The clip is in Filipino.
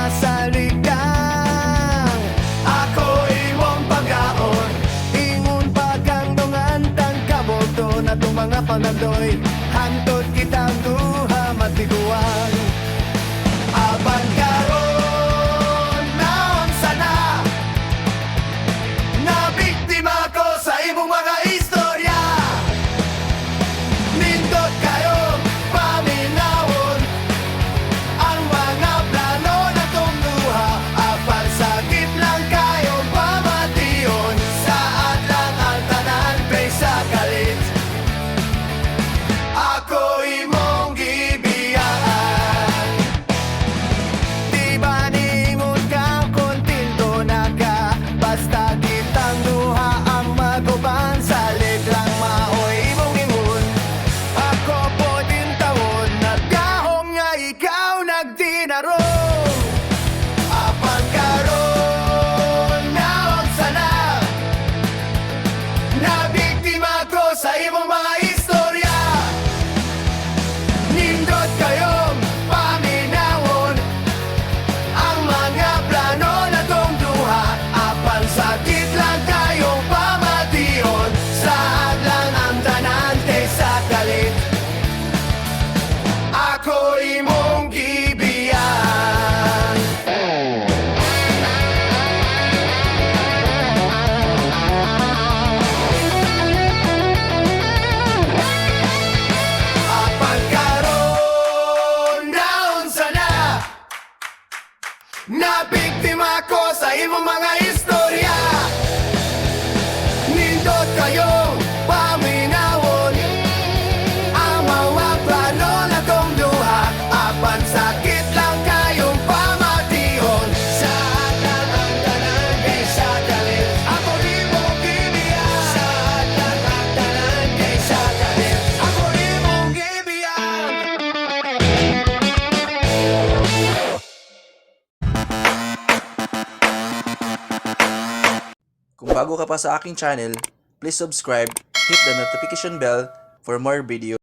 masaligang. Ako imong pagkaon, ingon pagkandungan tang kaboto na itong mga pangandoy. Hantod kitang duha matiguan. Apan karon naon sana, nabiktima ko sa imong mga istorya. Nindot kayo paminawon ang mga plano na itong duha. Apan sakit lang kayo pamation, saad lang ang tanan kay sa kalit. Ako imong gibiyaan. Di ba ningon ka kontento na ka, basta kitang duha ang maguban. Salit lang maoy imong ingon, ako po din tawon. Nagkahong nga ikaw nagdinarong. Apan karon naon sana, nabiktima ko sa imong mga istorya. Nindot kayong paminawon ang mga plano na tong duha. Apan sakit lang kayong pamation, saad lang ang tanan kay sa kalit. Ako imong gibiyan. Apan karon naon sana, nabiktima ko sa imong mga istorya. Nindot kayong paminawon ang mga plano na tong duha. Apan sakit lang kayong pamatihon, saad lang ang tanan kay sa kalit. Ako imong gibiyan, saad lang ang tanan kay sa kalit. Ako imong gibiyan. Kung bago ka pa sa aking channel, please subscribe, hit the notification bell for more videos.